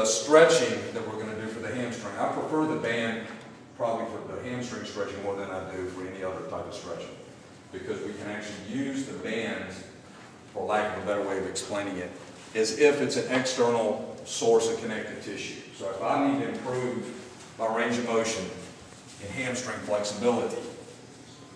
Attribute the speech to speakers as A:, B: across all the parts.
A: the stretching that we're going to do for the hamstring. I prefer the band probably for the hamstring stretching more than I do for any other type of stretching, because we can actually use the band, for lack of a better way of explaining it, as if it's an external source of connective tissue. So if I need to improve my range of motion and hamstring flexibility,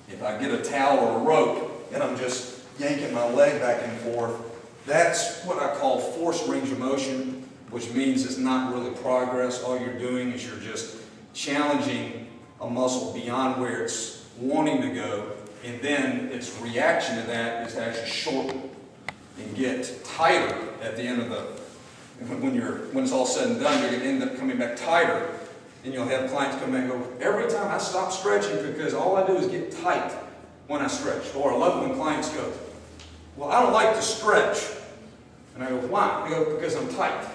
A: if I get a towel or a rope and I'm just yanking my leg back and forth, that's what I call forced range of motion, which means it's not really progress. All you're doing is you're just challenging a muscle beyond where it's wanting to go, and then its reaction to that is to actually shorten and get tighter at the end of the, when it's all said and done, you're going to end up coming back tighter, and you'll have clients come back and go, every time I stop stretching because all I do is get tight when I stretch. Or I love it when clients go, well, I don't like to stretch. And I go, why? They go, because I'm tight.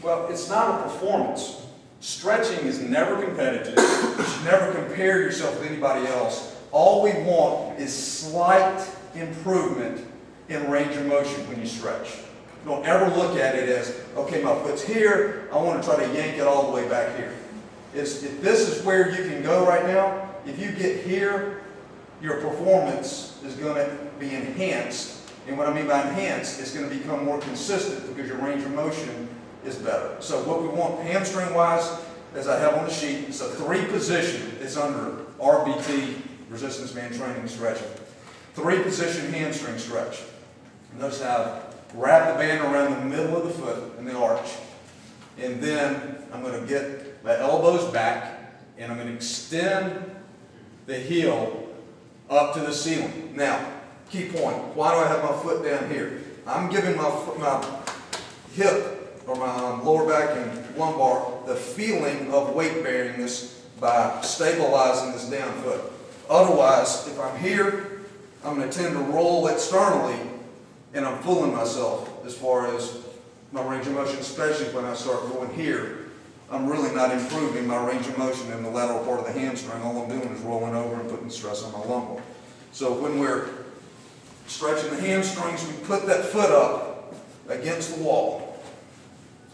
A: Well, it's not a performance. Stretching is never competitive. You should never compare yourself with anybody else. All we want is slight improvement in range of motion when you stretch. Don't ever look at it as, okay, my foot's here, I want to try to yank it all the way back here. If this is where you can go right now, if you get here, your performance is going to be enhanced. And what I mean by enhanced, it's going to become more consistent because your range of motion is better. So what we want hamstring-wise, as I have on the sheet, it's a 3-position. It's under RBT, resistance band training stretching. 3-position hamstring stretch. Notice how I wrap the band around the middle of the foot in the arch. And then I'm going to get my elbows back, and I'm going to extend the heel up to the ceiling. Now, key point, why do I have my foot down here? I'm giving my hip, or my lower back and lumbar, the feeling of weight bearingness by stabilizing this down foot. Otherwise, if I'm here, I'm going to tend to roll externally, and I'm fooling myself as far as my range of motion, especially when I start going here. I'm really not improving my range of motion in the lateral part of the hamstring. All I'm doing is rolling over and putting stress on my lumbar. So when we're stretching the hamstrings, we put that foot up against the wall,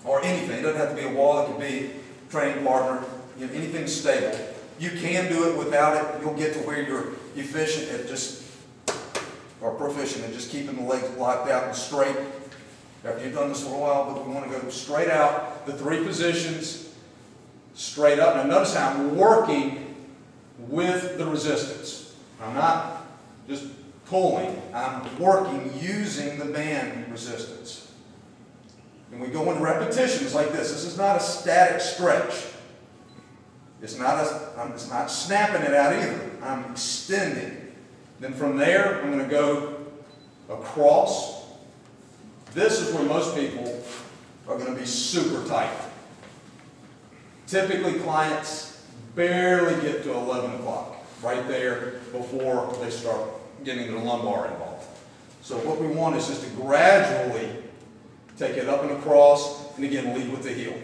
A: or anything. It doesn't have to be a wall. It could be a training partner, anything stable. You can do it without it. You'll get to where you're efficient at or proficient at just keeping the legs locked out and straight. After you've done this for a while, but we want to go straight out, the 3 positions, straight up. Now notice how I'm working with the resistance. I'm not just pulling, I'm working using the band resistance. And we go in repetitions like this. This is not a static stretch. It's not snapping it out either. I'm extending. Then from there, I'm going to go across. This is where most people are going to be super tight. Typically, clients barely get to 11 o'clock, right there before they start getting their lumbar involved. So what we want is just to gradually take it up and across, and again, lead with the heel.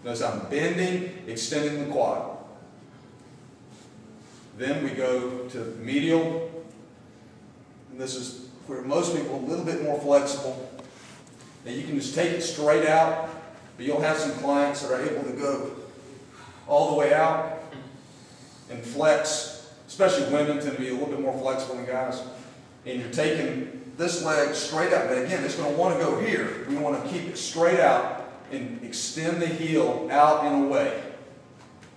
A: Notice I'm bending, extending the quad. Then we go to medial. And this is where most people are a little bit more flexible. Now you can just take it straight out, but you'll have some clients that are able to go all the way out and flex, especially women tend to be a little bit more flexible than guys. And you're taking this leg straight out. But again, it's going to want to go here. We want to keep it straight out and extend the heel out and away.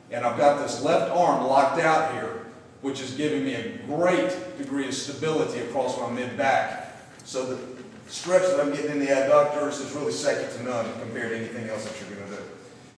A: And I've got this left arm locked out here, which is giving me a great degree of stability across my mid-back. So the stretch that I'm getting in the adductors is really second to none compared to anything else that you're going to do.